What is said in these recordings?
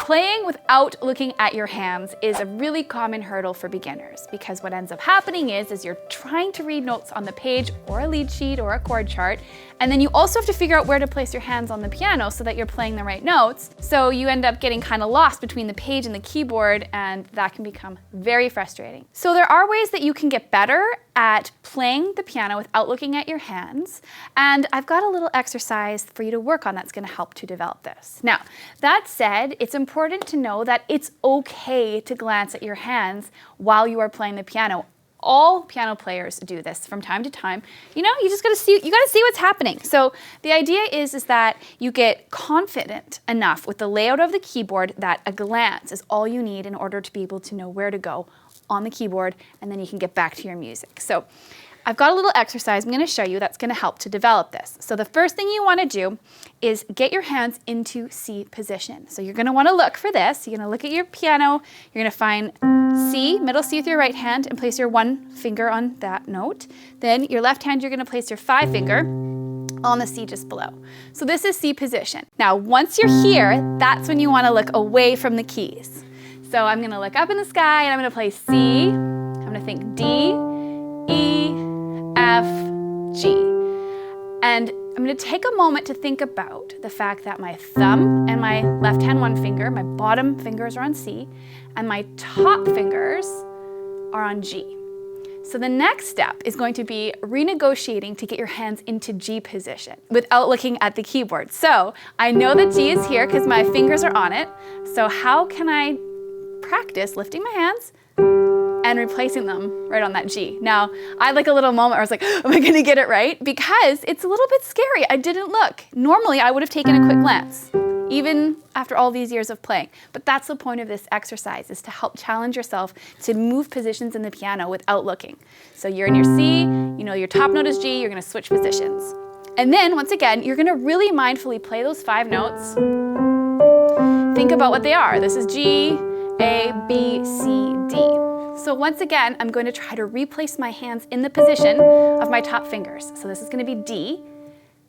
Playing without looking at your hands is a really common hurdle for beginners because what ends up happening is you're trying to read notes on the page or a lead sheet or a chord chart, and then you also have to figure out where to place your hands on the piano so that you're playing the right notes. So you end up getting kind of lost between the page and the keyboard, and that can become very frustrating. So there are ways that you can get better at playing the piano without looking at your hands, and I've got a little exercise for you to work on that's going to help to develop this. Now, that said, it's important to know that it's okay to glance at your hands while you are playing the piano. All piano players do this from time to time. You know, you gotta see what's happening. So the idea is that you get confident enough with the layout of the keyboard that a glance is all you need in order to be able to know where to go on the keyboard, and then you can get back to your music. So I've got a little exercise I'm going to show you that's going to help to develop this. So the first thing you want to do is get your hands into C position. So you're going to want to look for this. You're going to look at your piano. You're going to find C, middle C with your right hand, and place your one finger on that note. Then your left hand, you're going to place your 5 finger on the C just below. So this is C position. Now, once you're here, that's when you want to look away from the keys. So I'm going to look up in the sky and I'm going to play C. I'm going to think D, E, F, G. And I'm going to take a moment to think about the fact that my thumb and my left hand one finger, my bottom fingers are on C, and my top fingers are on G. So the next step is going to be renegotiating to get your hands into G position without looking at the keyboard. So I know that G is here because my fingers are on it. So how can I practice lifting my hands and replacing them right on that G? Now, I had like a little moment where I was like, am I gonna get it right? Because it's a little bit scary. I didn't look. Normally, I would have taken a quick glance, even after all these years of playing. But that's the point of this exercise, is to help challenge yourself to move positions in the piano without looking. So you're in your C, you know your top note is G, you're gonna switch positions. And then, once again, you're gonna really mindfully play those 5 notes. Think about what they are. This is G, A, B, C, D. So once again, I'm going to try to replace my hands in the position of my top fingers. So this is going to be D,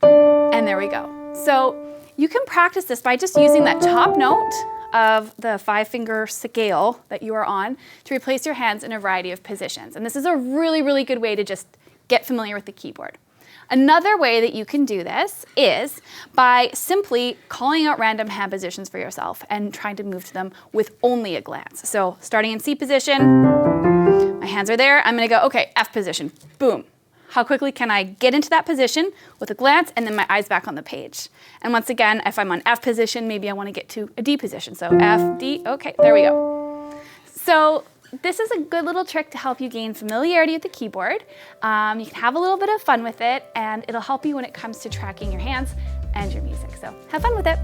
and there we go. So you can practice this by just using that top note of the 5-finger scale that you are on to replace your hands in a variety of positions. And this is a really, really good way to just get familiar with the keyboard. Another way that you can do this is by simply calling out random hand positions for yourself and trying to move to them with only a glance. So starting in C position, my hands are there. I'm going to go, okay, F position, boom. How quickly can I get into that position with a glance and then my eyes back on the page? And once again, if I'm on F position, maybe I want to get to a D position. So F, D, okay, there we go. So this is a good little trick to help you gain familiarity with the keyboard. You can have a little bit of fun with it, and it'll help you when it comes to tracking your hands and your music. So have fun with it.